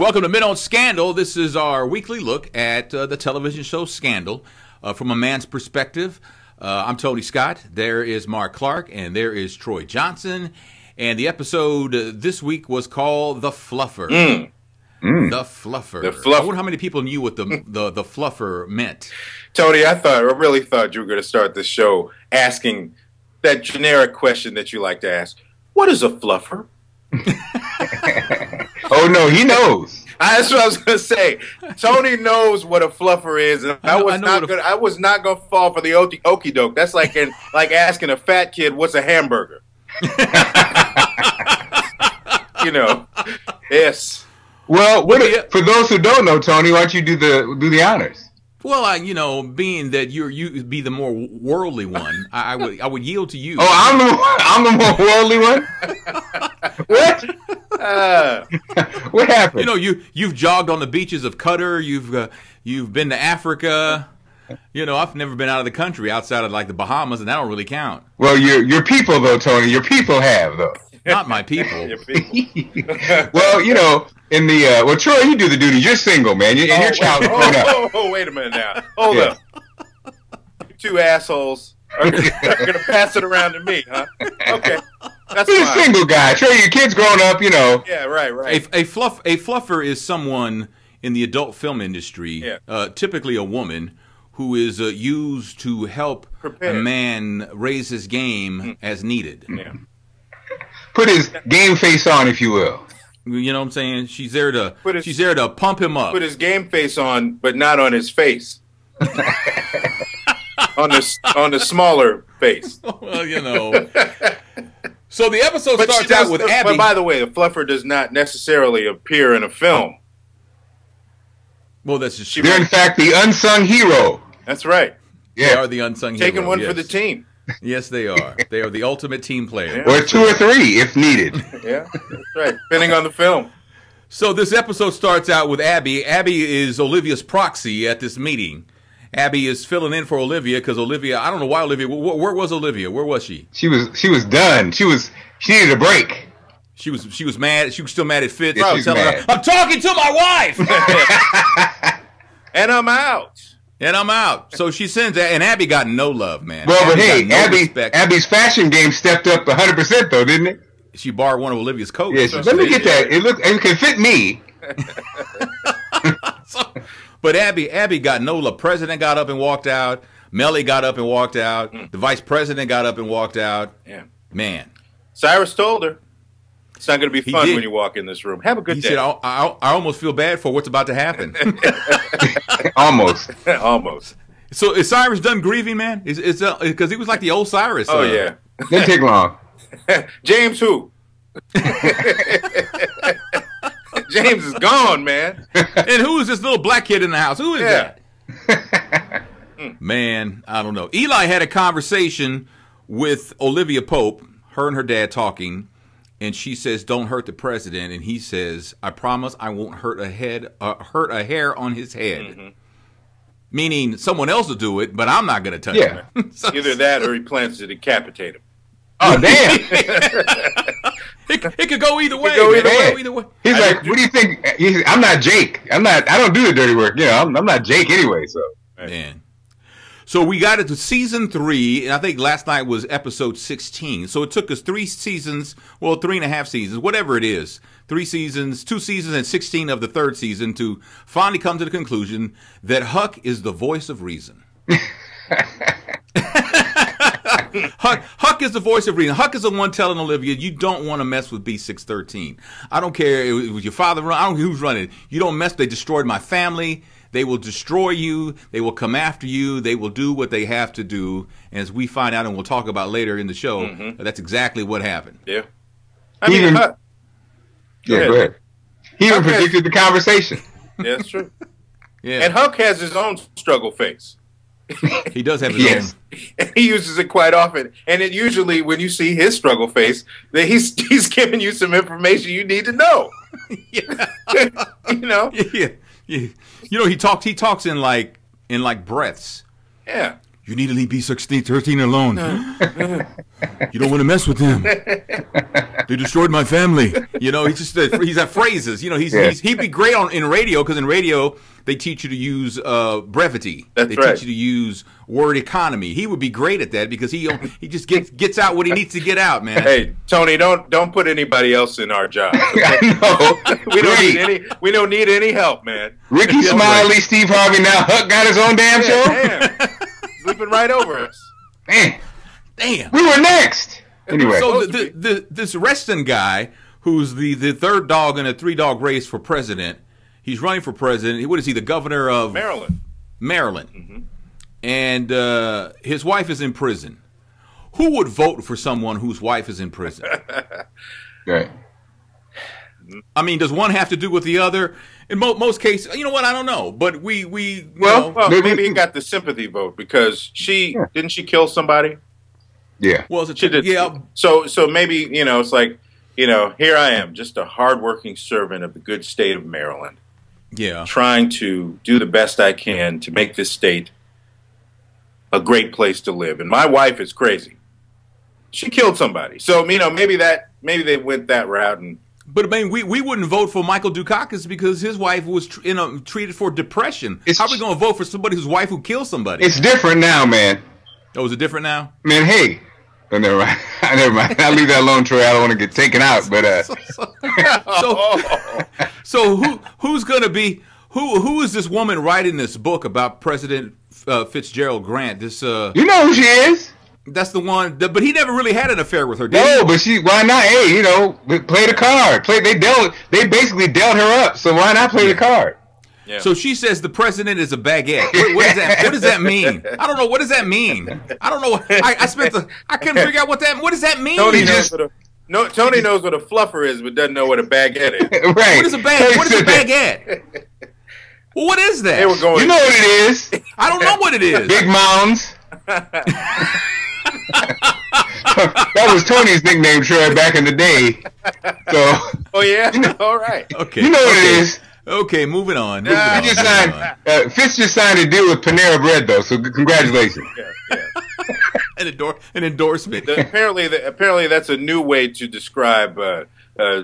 welcome to Mid-On Scandal. This is our weekly look at the television show Scandal from a man's perspective. I'm Tony Scott. There is Mark Clark, and there is Troy Johnson. And the episode this week was called The Fluffer. The Fluffer. The Fluffer. I wonder how many people knew what the Fluffer meant. Tony, I really thought you were going to start the show asking that generic question that you like to ask. What is a fluffer? Oh, no, he knows. That's what I was going to say. Tony knows what a fluffer is, and I was not going to fall for the okie doke. That's like asking a fat kid what's a hamburger. Yes. Well, for those who don't know, Tony, why don't you do the honors? Well, being that you be the more worldly one, I would yield to you. Oh, I'm the more worldly one. What? What happened? You've jogged on the beaches of Qatar. You've been to Africa. I've never been out of the country outside of like the Bahamas, and that don't really count. Well, your people though, Tony. Your people have though. Not my people. Your people. Well, in the Troy, you do the duties. You're single, man. And your child's grown up. Oh, wait a minute now. Hold up. You two assholes are going to pass it around to me, huh? Okay. That's He's fine. a single guy. Troy, your kid's grown up, Yeah, right. A fluffer is someone in the adult film industry, typically a woman, who is used to help a man raise his game as needed. Yeah. Put his game face on, if you will. You know what I'm saying? She's there to pump him up. Put his game face on, but not on his face. on the smaller face. Well, So the episode starts out with Abby. But by the way, the fluffer does not necessarily appear in a film. Well, that's just They're in fact the unsung hero. That's right. Yeah. They are the unsung hero. Taking one for the team. Yes, they are. They are the ultimate team player. Or two or three, if needed. Yeah, that's right. Depending on the film. So this episode starts out with Abby. Abby is Olivia's proxy at this meeting. Abby is filling in for Olivia because Olivia, I don't know why Olivia, where was Olivia? Where was she? She was done. She needed a break. She was mad. She was still mad at Fitz. Yeah, I was telling her, I'm talking to my wife. And I'm out. So she sends that, and Abby got no love, man. Well, but hey, respect. Abby's fashion game stepped up 100% though, didn't it? She borrowed one of Olivia's coats. Yeah, let me get that. It can fit me. But Abby got no love. President got up and walked out. Melly got up and walked out. The vice president got up and walked out. Yeah. Man. Cyrus told her, it's not going to be fun when you walk in this room. Have a good day. He said, I almost feel bad for what's about to happen. Almost. Almost. So is Cyrus done grieving, man? Because he was like the old Cyrus. Oh, yeah. Didn't take long. James who? James is gone, man. And who is this little black kid in the house? Who is that? Man, I don't know. Eli had a conversation with Olivia Pope, her and her dad talking, and she says, "Don't hurt the president." And he says, "I promise I won't hurt a hair on his head." Mm-hmm. Meaning someone else will do it, but I'm not going to touch him. Either that or he plans to decapitate him. Oh, damn. It could go either way. He's like, what do you think? I'm not Jake. I don't do the dirty work. I'm not Jake anyway. So, man. So we got it to season 3, and I think last night was episode 16. So it took us 3 seasons, 3.5 seasons, whatever it is. 3 seasons, 2 seasons, and 16 of the 3rd season to finally come to the conclusion that Huck is the voice of reason. Huck is the voice of reason. Huck is the one telling Olivia, you don't want to mess with B613. I don't care. It was your father. I don't know who's running it. You don't mess. They destroyed my family. They will destroy you. They will come after you. They will do what they have to do. And as we find out, and we'll talk about later in the show, that's exactly what happened. Yeah. I mean, Huck. Go ahead. He even predicted the conversation. Yeah, that's true. Yeah. And Huck has his own struggle face. He does have his own. And he uses it quite often. And it usually, when you see his struggle face, that he's giving you some information you need to know. Yeah. He talks in like breaths. Yeah. You need to leave B13 alone. You don't want to mess with them. They destroyed my family. You know, he's got phrases. You know, he'd be great in radio, because in radio they teach you to use brevity. They teach you to use word economy. He would be great at that, because he just gets out what he needs to get out, man. Hey, Tony, don't put anybody else in our job. I know. We don't need any help, man. Ricky Smiley, Steve Harvey. Now Huck got his own damn show. Damn. Leaping right over us. Man. Damn. We were next. Anyway. So this Reston guy, who's the third dog in a 3-dog race for president, he's running for president. What is he, the governor of Maryland? Maryland. Mm-hmm. And his wife is in prison. Who would vote for someone whose wife is in prison? Right. I mean, does one have to do with the other? In most cases, you know what? I don't know. But maybe he got the sympathy vote, because didn't she kill somebody? Yeah. Well, she did. Yeah. So maybe, it's like, here I am, just a hardworking servant of the good state of Maryland. Yeah. Trying to do the best I can to make this state a great place to live. And my wife is crazy. She killed somebody. So, maybe they went that route. But I mean, we wouldn't vote for Michael Dukakis because his wife was treated for depression. How are we going to vote for somebody whose wife who killed somebody? It's different now, man. Oh, is it different now? Man, hey. Oh, never mind. Never mind. I'll leave that alone, Troy. I don't want to get taken out. But so who's going to be who is this woman writing this book about President Fitzgerald Grant? This you know who she is. That's the one, but he never really had an affair with her, did he? No, but why not? Hey, play the card. They basically dealt her up, so why not play the card? Yeah. So she says the president is a baguette. What does that mean? I don't know. What does that mean? I don't know. I couldn't figure out what does that mean? Tony knows what a fluffer is, but doesn't know what a baguette is. Right. What is a baguette? Well, what is that? You know what it is. I don't know what it is. Big mounds. That was Tony's nickname, Troy, back in the day. So. Oh yeah. All right. Okay. You know what it is. Okay, moving on. Fitz just signed a deal with Panera Bread, though. So congratulations. Yeah. An endorsement. Apparently, that's a new way to describe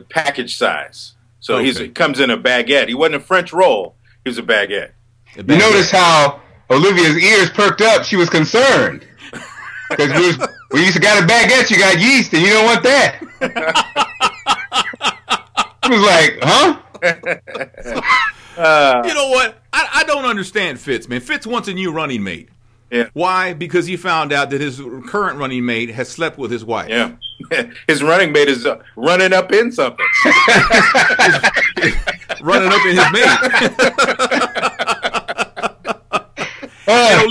package size. So he comes in a baguette. He wasn't a French roll. He was a baguette. You notice how Olivia's ears perked up? She was concerned. Because when you got a baguette, you got yeast, and you don't want that. He was like, huh? You know what? I don't understand Fitz, man. Fitz wants a new running mate. Yeah. Why? Because he found out that his current running mate has slept with his wife. Yeah. His running mate is running up in something. Running up in his mate. And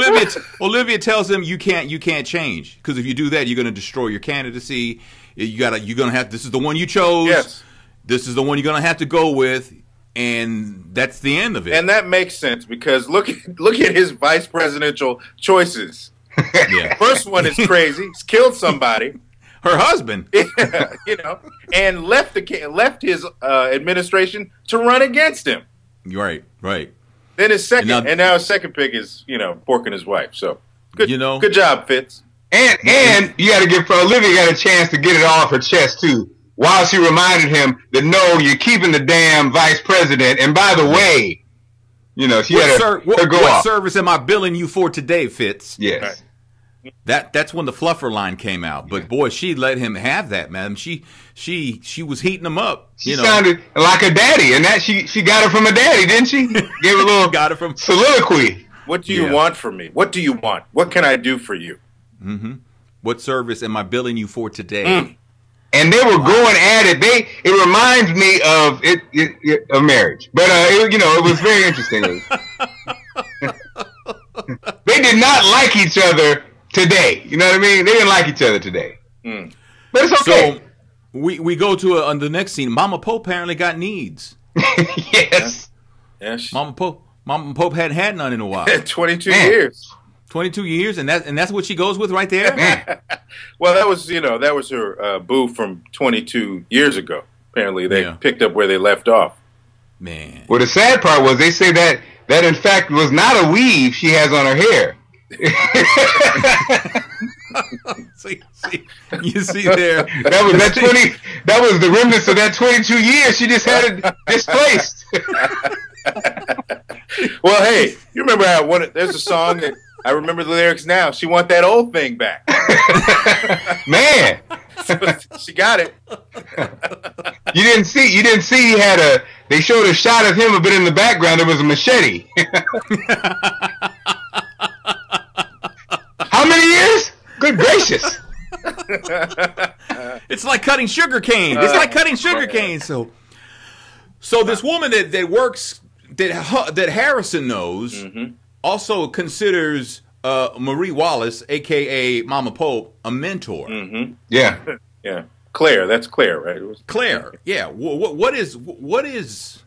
Olivia tells him you can't change, because if you do that, you're going to destroy your candidacy. You're going to have, this is the one you chose. Yes. This is the one you're going to have to go with, and that's the end of it. And that makes sense, because look at his vice presidential choices. Yeah. First one is crazy. He's killed somebody. Her husband. And left his administration to run against him. Right. Then his second, and now his second pick is, porking his wife. So good job, Fitz. And you got to give Olivia got a chance to get it off her chest too, while she reminded him that no, you're keeping the damn vice president. And by the way, she had her go off. What service am I billing you for today, Fitz? Yes. Right. That's when the fluffer line came out. But boy, she let him have that, man. She was heating him up. She sounded like a daddy, and that she got it from a daddy, didn't she? Gave a little got it from soliloquy. What do you want from me? What do you want? What can I do for you? Mm-hmm. What service am I billing you for today? And they were going at it. It reminds me of a marriage, but it was very interesting. They did not like each other today. You know what I mean? They didn't like each other today. But it's okay. So we go to on the next scene. Mama Pope apparently got needs. Yes. Yes. Mama Pope hadn't had none in a while. 22 years. 22 years, and that's what she goes with right there. Well, that was her boo from 22 years ago. Apparently, they picked up where they left off. Man. Well, the sad part was they say that in fact was not a weave she has on her hair. see, you see there. That was the remnants of that 22 years. She just had it displaced. Well, hey, you remember how there's a song that I remember the lyrics now. She want that old thing back. Man. She got it. You didn't see they showed a shot of him, but in the background there was a machete. How many years? Good gracious. It's like cutting sugar cane. It's like cutting sugar cane. So this woman that works, that Harrison knows, also considers Marie Wallace, a.k.a. Mama Pope, a mentor. Mm-hmm. Yeah. Yeah. Claire. That's Claire, right? Claire. Yeah. What is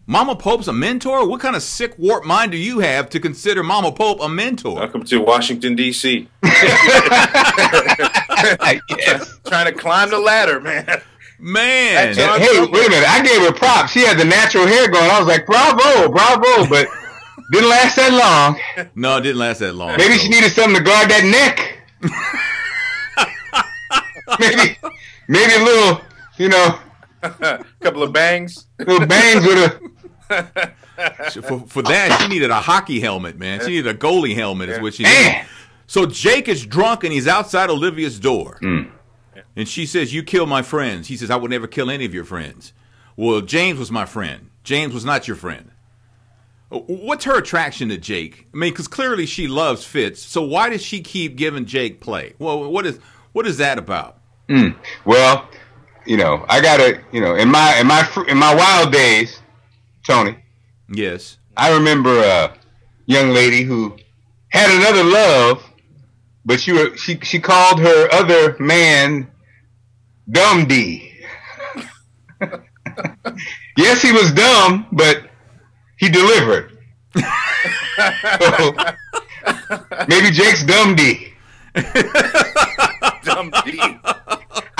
Mama Pope's a mentor? What kind of sick warped mind do you have to consider Mama Pope a mentor? Welcome to Washington, D.C. Yes. Trying to climb the ladder, man. Man. Hey, wait a minute. I gave her props. She had the natural hair going. I was like, bravo, but didn't last that long. No, it didn't last that long. Maybe she needed something to guard that neck. maybe a little, a couple of bangs. Little bangs with a. For that, she needed a hockey helmet, man. She needed a goalie helmet, is what she needed. So Jake is drunk and he's outside Olivia's door. And she says, "You killed my friends." He says, "I would never kill any of your friends." Well, James was my friend. James was not your friend. What's her attraction to Jake? I mean, because clearly she loves Fitz. So why does she keep giving Jake play? Well, what is that about? Well, I gotta, in my wild days, Tony. Yes. I remember a young lady who had another love, but she called her other man Dumb D. Yes, he was dumb, but he delivered. So, maybe Jake's Dumb D. Dumb D.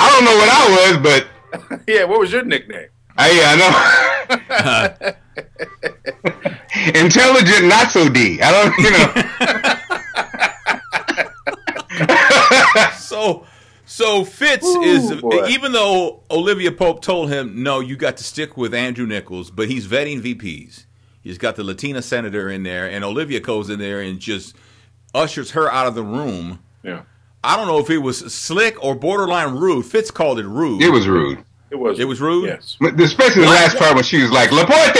I don't know what I was, but yeah, what was your nickname? I know. Intelligent, not so D. I don't. So Fitz is, even though Olivia Pope told him, no, you got to stick with Andrew Nichols, but he's vetting VPs. He's got the Latina senator in there, and Olivia goes in there and just ushers her out of the room. Yeah. I don't know if it was slick or borderline rude. Fitz called it rude. It was rude. It was rude? Yes. Especially the last part when she was like, Laporte.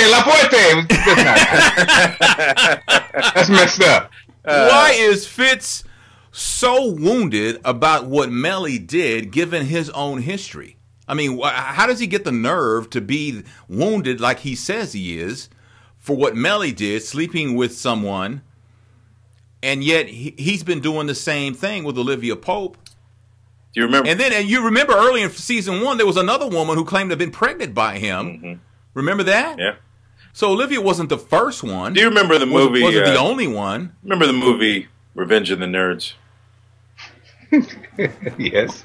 That's messed up. Why is Fitz so wounded about what Melly did, given his own history? I mean, how does he get the nerve to be wounded like he says he is for what Melly did, sleeping with someone, and yet he's been doing the same thing with Olivia Pope? Do you remember? And you remember early in season 1, there was another woman who claimed to have been pregnant by him. Mm-hmm. Remember that? Yeah. So Olivia wasn't the first one. Do you remember the movie? Wasn't the only one. Remember the movie Revenge of the Nerds? Yes.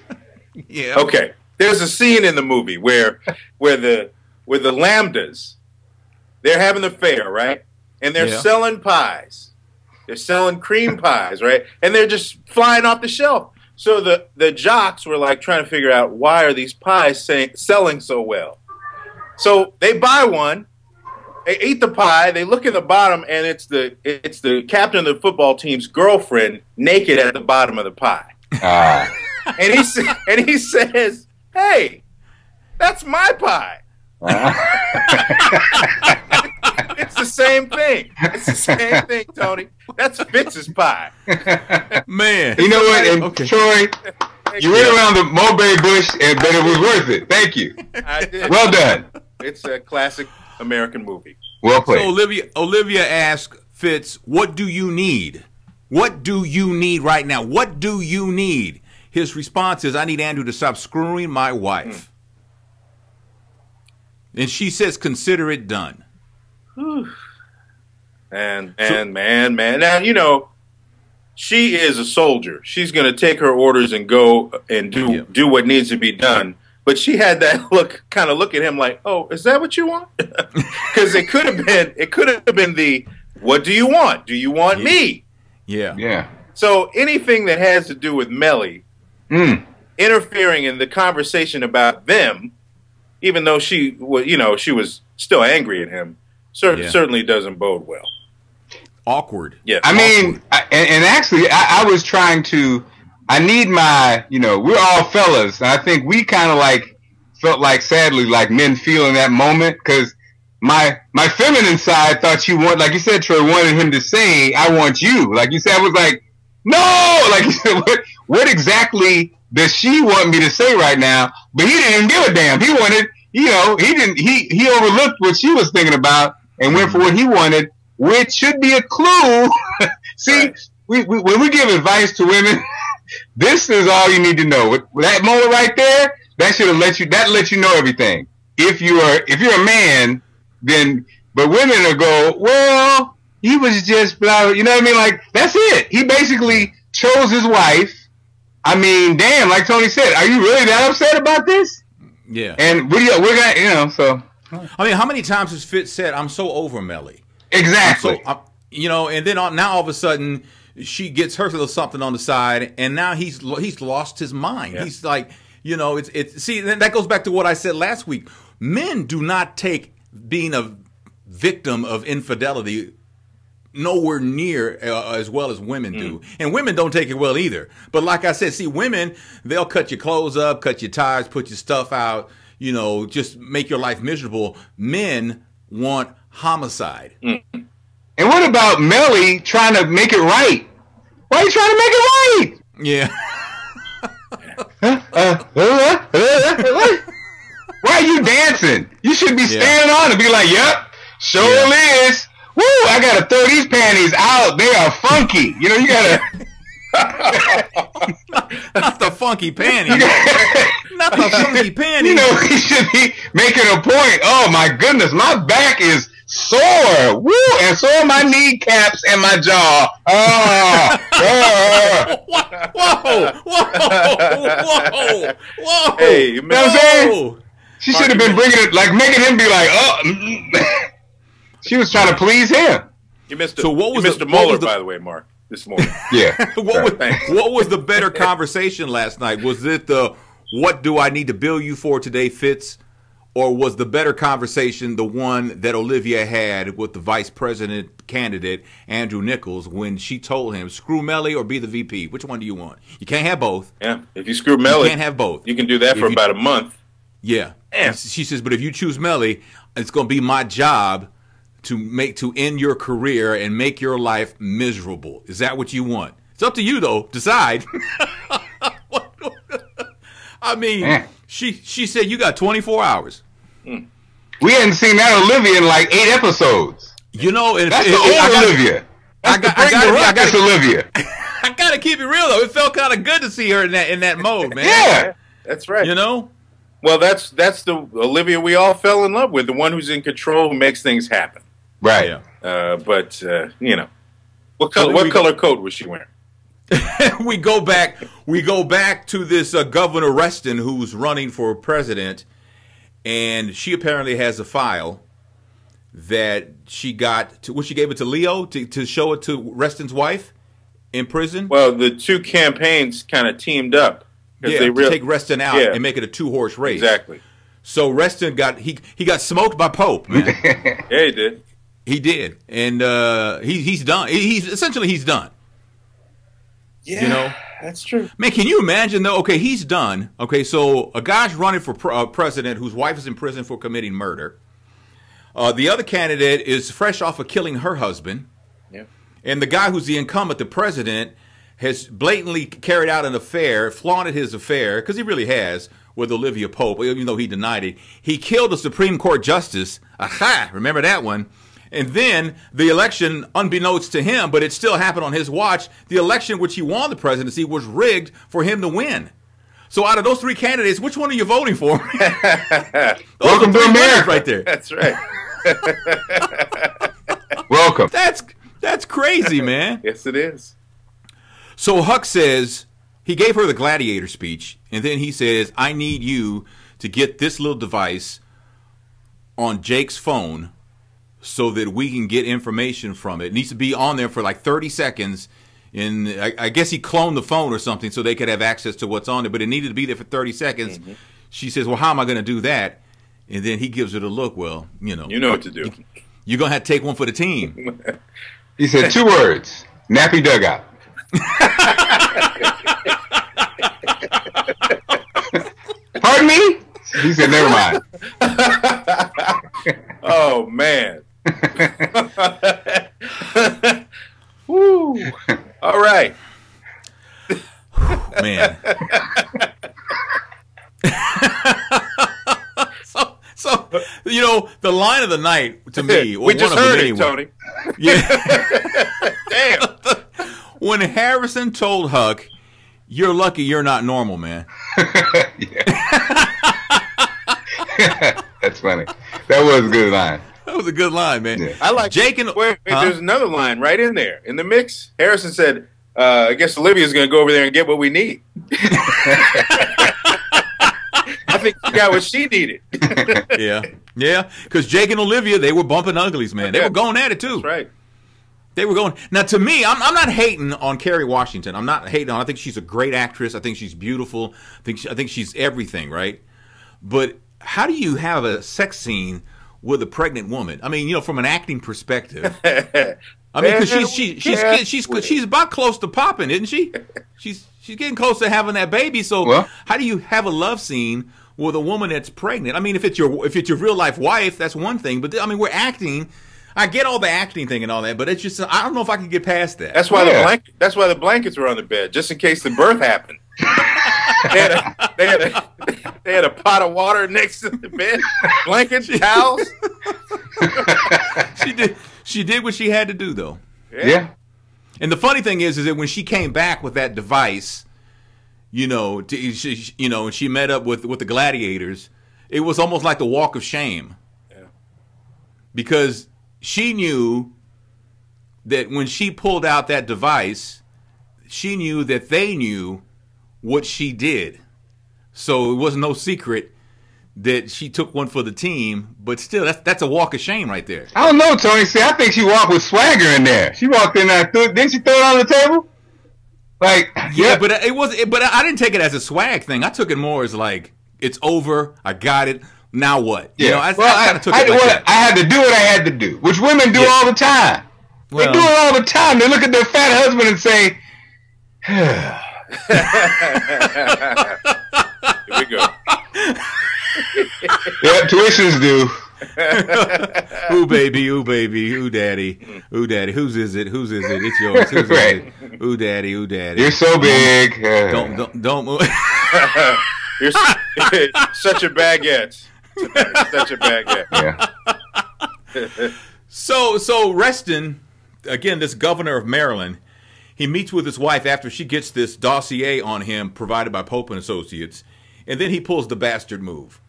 Yeah. Okay. There's a scene in the movie where the Lambdas, they're having a fair, right? And they're selling pies. They're selling cream pies, right? And they're just flying off the shelf. So the jocks were like trying to figure out, why are these pies selling so well? So they buy one, they eat the pie, they look in the bottom, and it's the captain of the football team's girlfriend naked at the bottom of the pie. And he says, "Hey, that's my pie." It's the same thing. It's the same thing, Tony. That's Fitz's pie. Man. You know what? And Troy, you went around the mulberry bush, but it was worth it. Thank you. I did. Well done. It's a classic American movie. Well played. So Olivia asked Fitz, "What do you need? What do you need right now? What do you need?" His response is, "I need Andrew to stop screwing my wife." And she says, "Consider it done." Man. Now, she is a soldier. She's going to take her orders and go and do what needs to be done. But she had that kind of look at him like, "Oh, is that what you want?" Because it could have been the, "What do you want? Do you want me?" Yeah. Yeah. So anything that has to do with Melly interfering in the conversation about them, even though she was still angry at him, certainly doesn't bode well. Awkward. Yeah. I mean, and actually, I was trying to. I need my. We're all fellas, and I think we kind of like felt like, sadly, like men feel in that moment, because my feminine side thought she wanted, like you said, Troy, wanted him to say, "I want you." Like you said, I was like, no. Like you said, what exactly does she want me to say right now? But he didn't even give a damn. He wanted, he didn't. He overlooked what she was thinking about and went for what he wanted, which should be a clue. See, right. When we give advice to women, this is all you need to know. That moment right there, that should have let you know everything. If you're a man, then, but women will go, well, he was just blah, you know what I mean? Like, that's it. He basically chose his wife. I mean, damn, like Tony said, are you really that upset about this? Yeah. And we're gonna, so. I mean, how many times has Fitz said, "I'm so over Melly"? Exactly. And then now all of a sudden she gets her little something on the side, and now he's lost his mind. Yeah. He's like, see, that goes back to what I said last week. Men do not take being a victim of infidelity nowhere near as well as women do. And women don't take it well either. But like I said, see, women, they'll cut your clothes up, cut your tires, put your stuff out, just make your life miserable. Men want homicide. And what about Melly trying to make it right? Why are you trying to make it right? Yeah. Why are you dancing? You should be standing on and be like, yep, sure is. Woo, I gotta throw these panties out. They are funky. You gotta. Not the funky panties. Not the funky panties. He should be making a point. Oh my goodness, my back is sore. Woo, and so are my kneecaps and my jaw. Whoa. Hey, you know what I'm saying? She should have been bringing it, like making him be like, oh. She was trying to please him. You missed Mr. Mueller, by the way, Mark, this morning. Yeah. What was the better conversation last night? Was it the "what do I need to bill you for today, Fitz"? Or was the better conversation the one that Olivia had with the vice president candidate, Andrew Nichols, when she told him, screw Melly or be the VP? Which one do you want? You can't have both. Yeah, if you screw Melly, you can't have both. You can do that for about a month. Yeah. She says, but if you choose Melly, it's going to be my job to end your career and make your life miserable. Is that what you want? It's up to you, though. Decide. I mean, she said you got 24 hours. We hadn't seen that Olivia in like 8 episodes. And that's the old Olivia. I got Olivia. I gotta keep it real though. It felt kind of good to see her in that mode, man. Yeah, that's right. Well, that's the Olivia we all fell in love with, the one who's in control, who makes things happen. Right. But what color coat was she wearing? we go back to this Governor Reston, who's running for president, and she apparently has a file that she got she gave it to Leo to show it to Reston's wife in prison. Well, the two campaigns kind of teamed up. To take Reston out and make it a 2-horse race. Exactly. So Reston got smoked by Pope, man. Yeah, he did. He did, and he's done. He's done. Yeah, that's true. Man, can you imagine though? Okay, he's done. Okay, so a guy's running for president whose wife is in prison for committing murder. The other candidate is fresh off of killing her husband. Yeah. And the guy who's the incumbent, the president, has blatantly carried out an affair, flaunted his affair, because he really has, with Olivia Pope, even though he denied it. He killed a Supreme Court justice. Aha! Remember that one. And then the election, unbeknownst to him, but it still happened on his watch, the election which he won the presidency was rigged for him to win. So out of those 3 candidates, which one are you voting for? Welcome to America. Right there. That's right. Welcome. That's crazy, man. Yes, it is. So Huck says, he gave her the gladiator speech, and then he says, I need you to get this little device on Jake's phone so that we can get information from it. It needs to be on there for like 30 seconds. And I guess he cloned the phone or something so they could have access to what's on it, but it needed to be there for 30 seconds. Mm-hmm. She says, well, how am I going to do that? And then he gives her the look, well, you know what to do. You're going to have to take one for the team. He said 2 words, nappy dugout. Pardon me? He said, never mind. Oh, man. Woo. All right. Man. So you know, the line of the night to me, we just heard it, Tony. Yeah. Damn. When Harrison told Huck, "You're lucky you're not normal, man." That's funny. That was a good line. That was a good line, man. Yeah. I like Jake and there's another line right in there in the mix. Harrison said, "I guess Olivia's going to go over there and get what we need." I think she got what she needed. Yeah. Because Jake and Olivia, they were bumping uglies, man. They were going at it too. That's right. They were going. Now, to me, I'm not hating on Kerry Washington. I'm not hating on. I think she's a great actress. I think she's beautiful. I think she's everything, right? But how do you have a sex scene with a pregnant woman? I mean, you know, from an acting perspective. I mean, because she's about close to popping, isn't she? She's getting close to having that baby. So how do you have a love scene with a woman that's pregnant? I mean, if it's your real life wife, that's one thing. But I mean, we're acting. I get all the acting thing and all that, but it's just I don't know if I can get past that. That's why the blankets were on the bed, just in case the birth happened. They had a pot of water next to the bed, blankets, towels. She did what she had to do, though. Yeah. And the funny thing is that when she came back with that device, you know, and she met up with the gladiators, it was almost like the walk of shame. Yeah. Because she knew that when she pulled out that device, she knew that they knew what she did. So it was no secret that she took one for the team, but still, that's a walk of shame right there. I don't know, Tony. See, I think she walked with swagger in there. She walked in there, didn't she throw it on the table? Like, yeah, but but I didn't take it as a swag thing. I took it more as like, it's over, I got it, now what? Yeah. You know, I kind of took it like that. I had to do what I had to do, which women do all the time. They do it all the time. They look at their fat husband and say, here we go. Yeah, tuitions do. Ooh baby, ooh daddy, ooh daddy. Whose is it? It's yours. Whose right. is it? Ooh daddy. You're so big. Don't move. You're such a baguette. Such a baguette. Yeah. So Reston, again, this governor of Maryland, he meets with his wife after she gets this dossier on him provided by Pope and Associates, and then he pulls the bastard move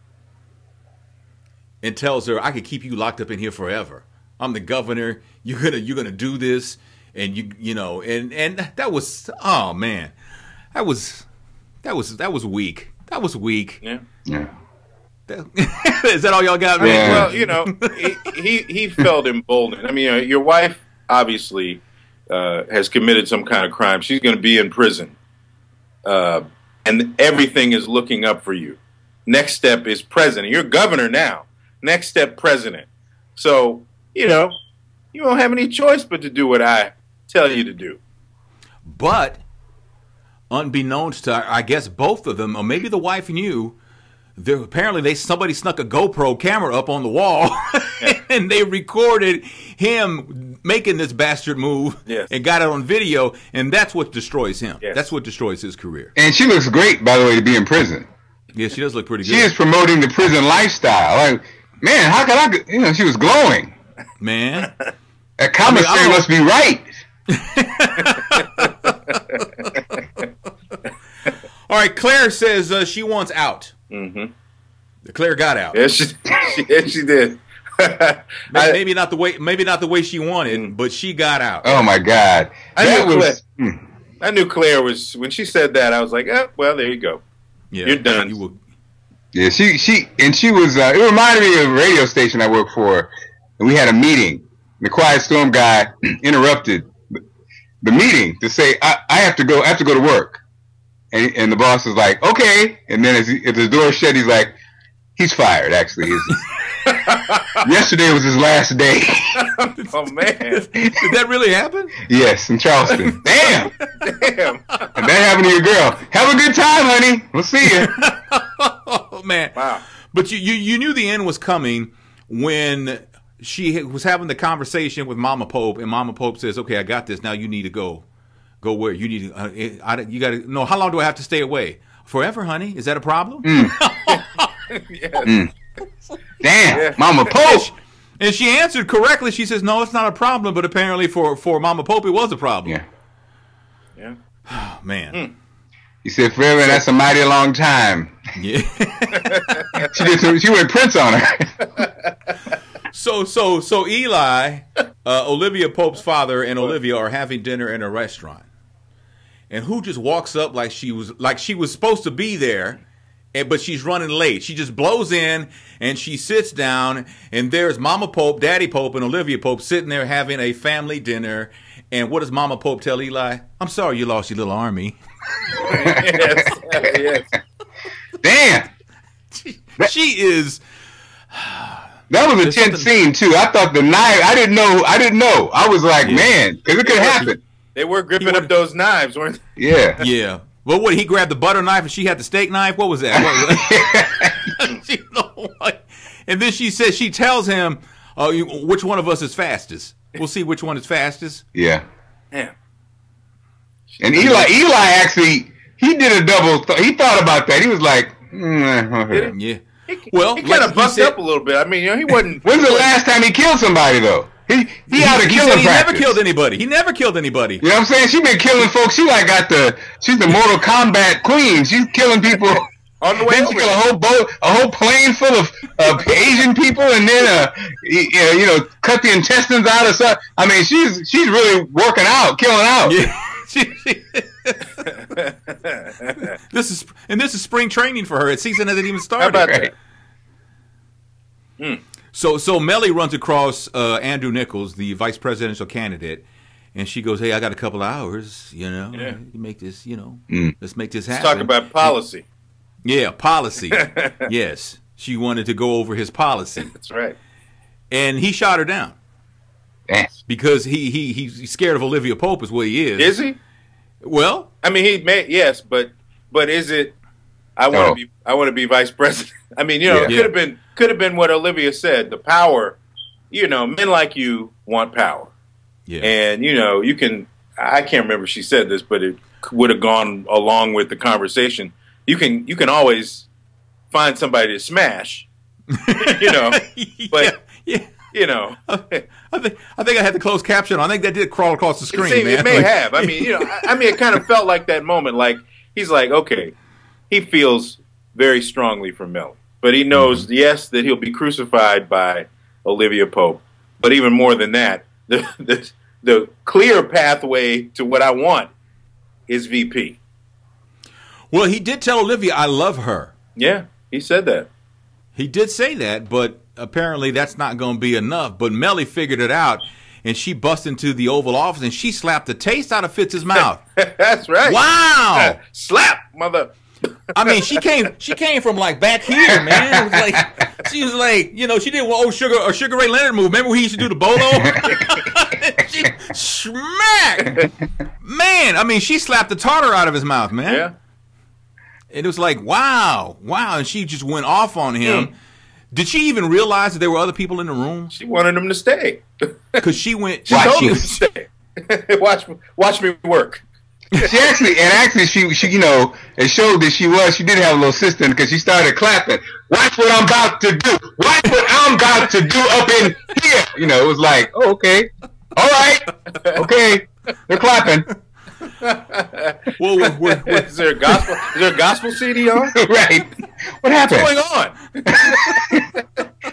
and tells her, "I could keep you locked up in here forever. I'm the governor. You're gonna do this." And you know, and that was, oh man, that was weak. That was weak. Yeah. Is that all y'all got, man? Yeah. Well, you know, he felt emboldened. I mean, your wife obviously has committed some kind of crime. She's going to be in prison, and everything is looking up for you. Next step is president. You're governor now. Next step, president. So, you know, you don't have any choice but to do what I tell you to do. But unbeknownst to, I guess, both of them, or maybe the wife knew, apparently somebody snuck a GoPro camera up on the wall, and they recorded him making this bastard move, and got it on video, and that's what destroys him. Yes. That's what destroys his career. And she looks great, by the way, to be in prison. Yeah, she does look pretty good. She is promoting the prison lifestyle. Like, man, how could I? She was glowing. Man, that commissary must be right. All right, Claire says she wants out. Mm-hmm. Claire got out. Yes, she did. Maybe not the way she wanted, but she got out. Oh my God! I knew Claire was, when she said that, I was like, well, there you go. Yeah, you're done. Yeah, she was. It reminded me of a radio station I worked for, and we had a meeting. The Quiet Storm guy interrupted the meeting to say I have to go to work, and the boss is like, okay, and then as the door shut, he's like, he's fired. Actually, yesterday was his last day. Oh man, did that really happen? Yes, in Charleston. Damn. And that happened to your girl. Have a good time, honey. We'll see you. Oh man. Wow. But you knew the end was coming when she was having the conversation with Mama Pope, and Mama Pope says, "Okay, I got this. Now you need to go. Go where? You need to. You got to. No, how long do I have to stay away? Forever, honey. Is that a problem?" Yes. Damn, Mama Pope. And she answered correctly. She says, "No, it's not a problem." But apparently, for Mama Pope, it was a problem. Yeah. Oh man. He said, "Forever, and that's a mighty long time." Yeah. She went Prince on her. So Eli, Olivia Pope's father, and Olivia are having dinner in a restaurant, and who just walks up like she was supposed to be there, but she's running late. She just blows in and she sits down, and there's Mama Pope, Daddy Pope, and Olivia Pope sitting there having a family dinner. And what does Mama Pope tell Eli? "I'm sorry you lost your little army." Yes. Damn. She is. That was a tense scene too. I thought the knife. I didn't know. I was like, man, because it could happen. They were gripping up those knives, weren't they? Yeah. Yeah. Well, what, he grabbed the butter knife and she had the steak knife? What was that? And then she tells him, which one of us is fastest? We'll see which one is fastest. Yeah. Yeah. And Eli actually, he did a double. He thought about that. He was like, yeah. He kind of bucked up a little bit. I mean, he wasn't. When's the last time he killed somebody though? He out of killing practice. He never killed anybody. You know what I'm saying? She been killing folks. She's the Mortal Kombat queen. She's killing people. On the way then she killed a whole plane full of Asian people, and then cut the intestines out of stuff. I mean, she's really working out, killing out. Yeah. This is spring training for her. Its season hasn't even started. How about that? So Melly runs across Andrew Nichols, the vice presidential candidate, and she goes, "Hey, I got a couple of hours. You make this. Let's make this happen. Let's talk about policy." Yeah, policy. Yes, she wanted to go over his policy. That's right. And he shot her down. Yes. Because he's scared of Olivia Pope, is what he is. Is he? Well, I mean, but is it? I want to be vice president. I mean, it could have been what Olivia said. The power, men like you want power. Yeah. And you can. I can't remember if she said this, but it would have gone along with the conversation. You can always find somebody to smash. But I think I had the closed caption. I think that did crawl across the screen. It may have. I mean, it kind of felt like that moment. Like he's like, okay, he feels very strongly for Melly, but he knows, yes, that he'll be crucified by Olivia Pope. But even more than that, the clear pathway to what I want is VP. Well, he did tell Olivia, "I love her." Yeah, he said that. He did say that, but apparently that's not going to be enough. But Melly figured it out, and she bust into the Oval Office, and she slapped the taste out of Fitz's mouth. That's right. Wow. Slap, mother. I mean, she came from like back here, man. It was like she was like, she did what Sugar Ray Leonard move. Remember when he used to do the bolo? She smack. Man, I mean, she slapped the tartar out of his mouth, man. Yeah. And it was like, wow, and she just went off on him. Did she even realize that there were other people in the room? She wanted him to stay. Because she went. She told him to stay. Watch me work. She actually, it showed that she did have a little assistant because she started clapping. Watch what I'm about to do. Watch what I'm about to do up in here. It was like, oh, okay, all right, okay, they're clapping. Well, is there a gospel? Is there a gospel CD on? Right. What happened? What's going on?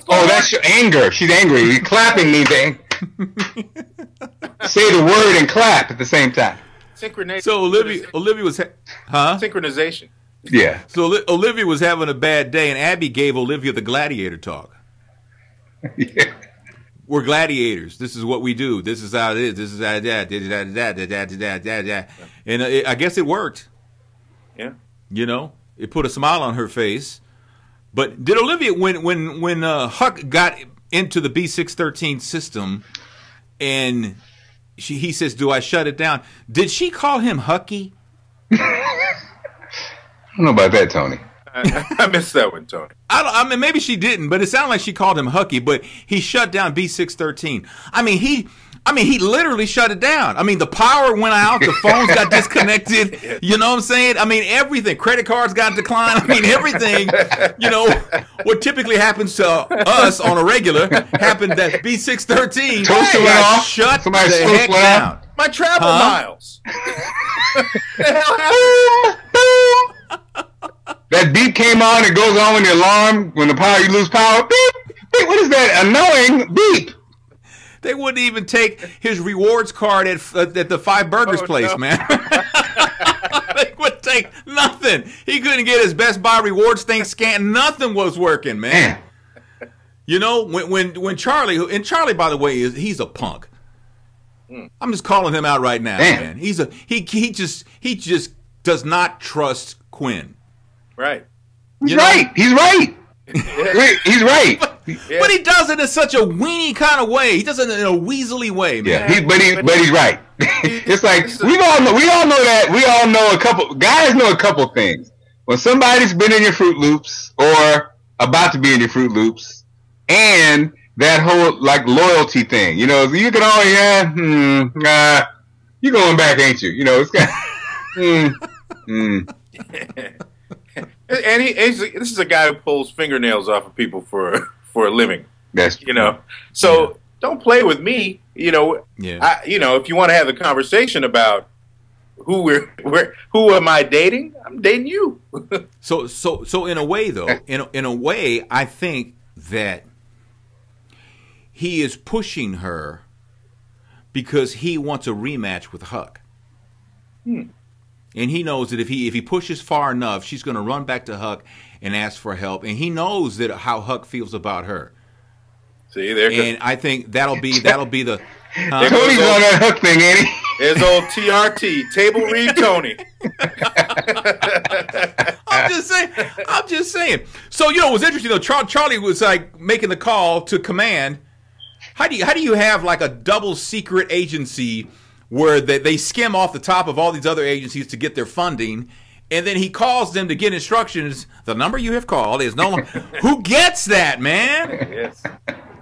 Oh, that's anger. She's angry. Clapping means anger. Say the word and clap at the same time. Synchronization. So Olivia was, synchronization. Yeah. So Olivia was having a bad day, and Abby gave Olivia the gladiator talk. Yeah. we're gladiators. This is what we do. This is how it is. This is how that. And I guess it worked. Yeah. You know, it put a smile on her face. But did Olivia, when Huck got into the B613 system, and he says, "Do I shut it down?" Did she call him Hucky? I don't know about that, Tony. I missed that one, Tony. I mean, maybe she didn't, but it sounded like she called him Hucky. But he shut down B613. I mean, he literally shut it down. I mean, the power went out, the phones got disconnected. You know what I'm saying? I mean, everything. Credit cards got declined. I mean, everything. You know, what typically happens to us on a regular happened at B613. Shut the heck down. My travel miles. That beep came on. It goes on when the alarm, when you lose power. Beep, beep. What is that annoying beep? They wouldn't even take his rewards card at the Five Burgers place, man. They would take nothing. He couldn't get his Best Buy rewards thing scanned. Nothing was working, man. You know, when Charlie, and Charlie, by the way, he's a punk. I'm just calling him out right now, man. He just does not trust Quinn. Right. He's right. He's right. He's right. But he does it in such a weenie kind of way. He does it in a weaselly way, man. Yeah, but he's right. It's like we all know that. We all know guys know a couple things. When somebody's been in your Fruit Loops or about to be in your Fruit Loops, and that whole like loyalty thing. You know, you can always you going back, ain't you? You know, it's kind And this is a guy who pulls fingernails off of people for a living. That's you know. So don't play with me. You know. Yeah. If you want to have the conversation about who am I dating? I'm dating you. So in a way though, in a way, I think that he is pushing her because he wants a rematch with Huck. And he knows that if he pushes far enough, she's going to run back to Huck and ask for help. And he knows that how Huck feels about her. See, there. And I think that'll be the. Tony's on that Huck thing, ain't he? There's old TRT, table read Tony. I'm just saying. So you know, it was interesting though. Charlie was like making the call to command. How do you have like a double secret agency where they skim off the top of all these other agencies to get their funding, and then he calls them to get instructions. The number you have called is no longer. Who gets that, man? Yes.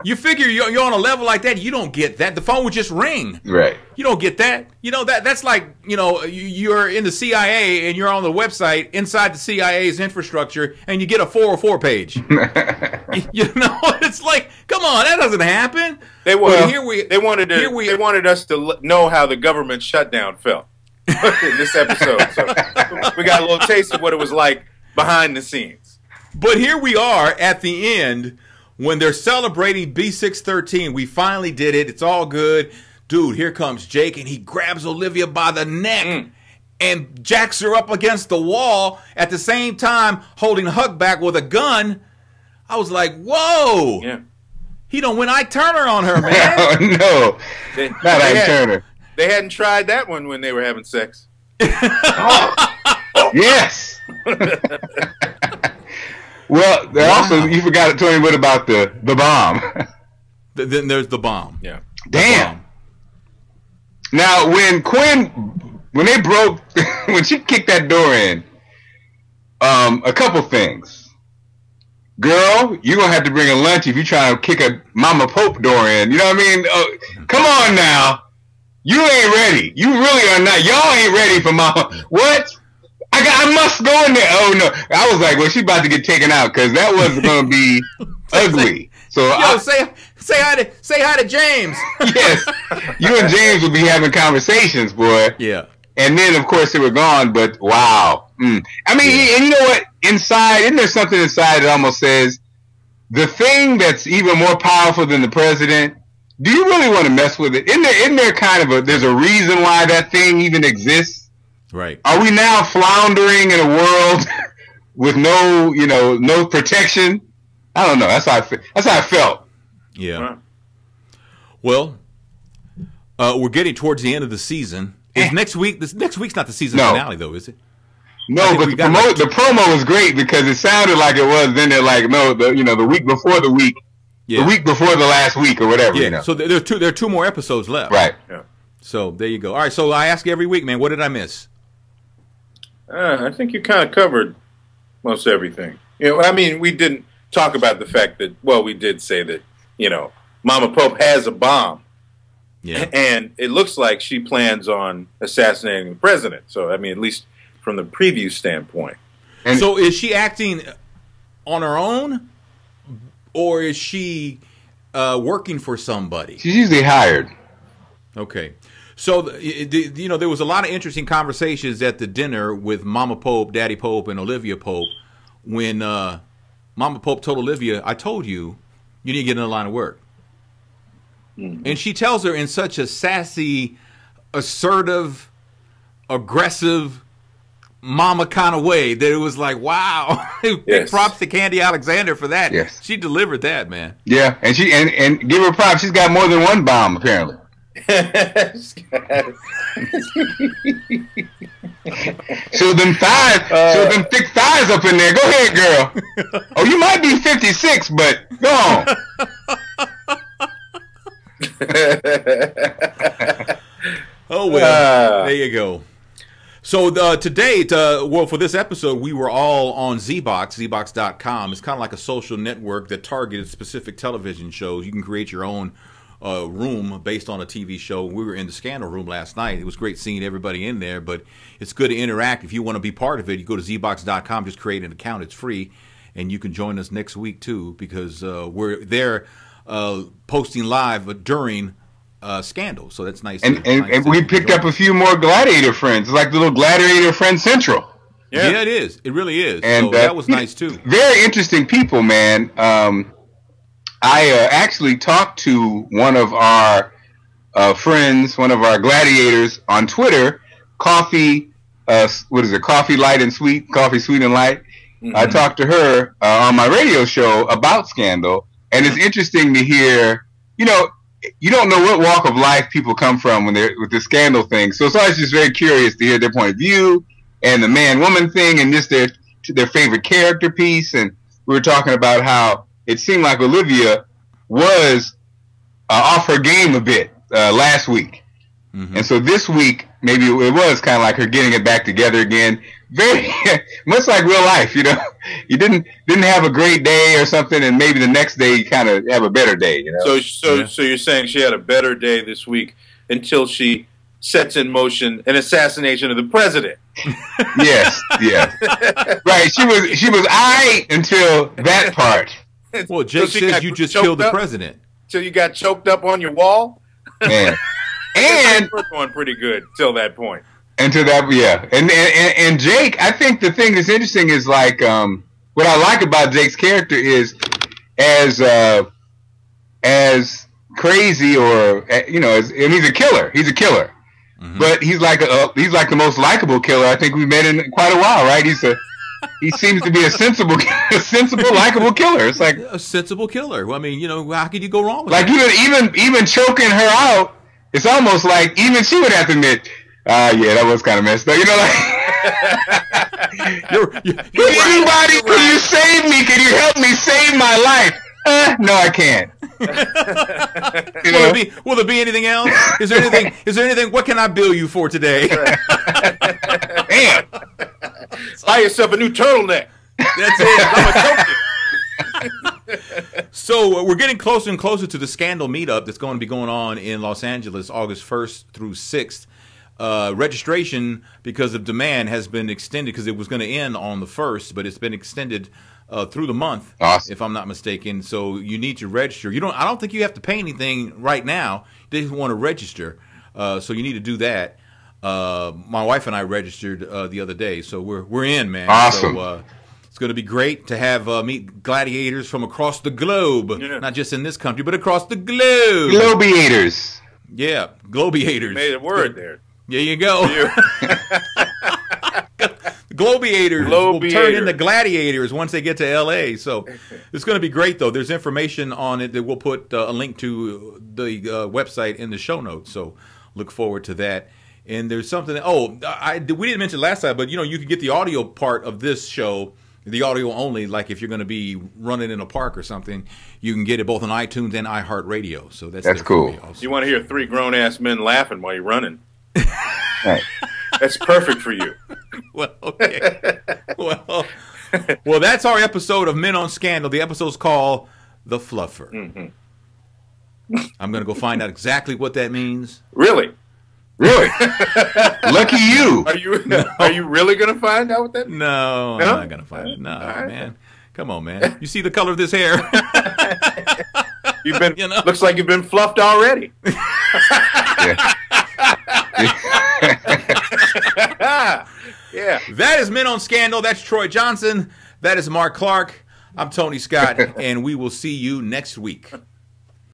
You figure you're on a level like that, you don't get that. The phone would just ring. Right. You don't get that. You know, that's like, you know, you're in the CIA and you're on the website inside the CIA's infrastructure and you get a 404 page. You know, it's like, come on, that doesn't happen. They wanted us to know how the government shutdown felt in this episode. So we got a little taste of what it was like behind the scenes. But here we are at the end when they're celebrating B613. We finally did it. It's all good. Dude, here comes Jake, and he grabs Olivia by the neck and jacks her up against the wall at the same time holding Huck back with a gun. I was like, whoa. Yeah. He don't win Ike Turner on her, man. Oh, no. Not Ike Turner. They hadn't tried that one when they were having sex. Yes. Well, also, you forgot to tell me what about the bomb. Then there's the bomb. Yeah. Damn. Bomb. Now, when she kicked that door in, a couple things. Girl, you're going to have to bring a lunch if you try to kick a Mama Pope door in. You know what I mean? Come on now. You ain't ready. You really are not. Y'all ain't ready for Mama. What? I must go in there. Oh, no. I was like, well, she's about to get taken out because that wasn't going to be ugly. So say hi to James. Yes. You and James will be having conversations, boy. Yeah. And then, of course, they were gone, but wow. I mean, and you know what? Inside, isn't there something inside that almost says, the thing that's even more powerful than the president, do you really want to mess with it? Isn't there kind of there's a reason why that thing even exists? Right. Are we now floundering in a world with no protection? I don't know. That's how I felt. Yeah. Well, we're getting towards the end of the season. Is next week? Next week's not the season finale, though, is it? No, but the promo was great because it sounded like it was. Then they're like, no, the week before the week, the week before the last week or whatever. Yeah. You know? So there are two more episodes left. Right. Yeah. So there you go. All right. So I ask every week, man, what did I miss? I think you kind of covered most everything. I mean, we didn't talk about the fact that, well, we did say that, Mama Pope has a bomb. Yeah. And it looks like she plans on assassinating the president. So, I mean, at least from the preview standpoint. And so is she acting on her own, or is she working for somebody? She's usually hired. Okay. So, there was a lot of interesting conversations at the dinner with Mama Pope, Daddy Pope, and Olivia Pope when Mama Pope told Olivia, I told you, you need to get in the line of work. Mm-hmm. And she tells her in such a sassy, assertive, aggressive, mama kind of way that it was like, wow. Big props to Candy Alexander for that. Yes. She delivered that, man. Yeah, and and give her props. She's got more than one bomb, apparently. So them thick thighs up in there. Go ahead, girl. Oh, you might be 56, but go on. Oh, well, there you go. So today, for this episode, we were all on zbox.com. It's kind of like a social network that targeted specific television shows. You can create your own room based on a TV show. We were in the Scandal room last night. It was great seeing everybody in there, but it's good to interact. If you want to be part of it, you go to zbox.com, just create an account. It's free, and you can join us next week, too, because we're there posting live during Scandal, so that's nice. And we picked up a few more Gladiator friends. It's like the little Gladiator Friend Central. Yeah, it is. It really is. And so that was nice, too. Very interesting people, man. I actually talked to one of our friends, one of our gladiators on Twitter, Coffee Light and Sweet, Coffee Sweet and Light. Mm-hmm. I talked to her on my radio show about Scandal, and it's interesting to hear, you don't know what walk of life people come from when they're with the Scandal thing. So it's always just very curious to hear their point of view and the man-woman thing and just their favorite character piece. And we were talking about how it seemed like Olivia was off her game a bit last week. Mm-hmm. And so this week, maybe it was kind of like her getting it back together again. Very much like real life, you didn't have a great day or something, and maybe the next day you kind of have a better day, So you're saying she had a better day this week until she sets in motion an assassination of the president. Yes. Right. She was I until that part. Well, Jake says you just killed the president. Till you got choked up on your wall? Man. And we're going pretty good till that point. Until that, yeah. And Jake, I think the thing that's interesting is like what I like about Jake's character is as crazy or and he's a killer. He's a killer. Mm-hmm. But he's like the most likable killer I think we've met in quite a while, right? He seems to be a sensible, likable killer. It's like a sensible killer. Well, I mean, how could you go wrong with that? Like even choking her out, it's almost like even she would have to admit, yeah, that was kind of messed up. Anybody, can you save me? Can you help me save my life? No, I can't. Will there be anything else? Is there anything? What can I bill you for today? Damn. Buy yourself a new turtleneck. That's it. I'm a token. So we're getting closer and closer to the Scandal Meetup that's going to be going on in Los Angeles, August 1st through 6th. Registration, because of demand, has been extended because it was going to end on the 1st, but it's been extended through the month, awesome. If I'm not mistaken. So you need to register. I don't think you have to pay anything right now. They just want to register, so you need to do that. My wife and I registered the other day, so we're in, man. Awesome. So, it's going to be great to have meet gladiators from across the globe, not just in this country, but across the globe. Globiators. Yeah, globiators. You made a word there. There you go. The Globeators will turn into gladiators once they get to L.A. So it's going to be great, though. There's information on it that we'll put a link to the website in the show notes. So look forward to that. And there's something. We didn't mention last time, but you can get the audio part of this show, the audio only. Like if you're going to be running in a park or something, you can get it both on iTunes and iHeartRadio. So that's cool. You want to hear 3 grown-ass men laughing while you're running? Right. That's perfect for you. Well, okay. Well, that's our episode of Men on Scandal. The episode's called The Fluffer. Mm-hmm. I'm going to go find out exactly what that means. Really? Lucky you. Are you really going to find out what that means? No, I'm not going to find it. No, right. Man. Come on, man. You see the color of this hair? Looks like you've been fluffed already. Yeah. That is Men on Scandal. That's Troy Johnson. That is Mark Clark. I'm Tony Scott, and we will see you next week.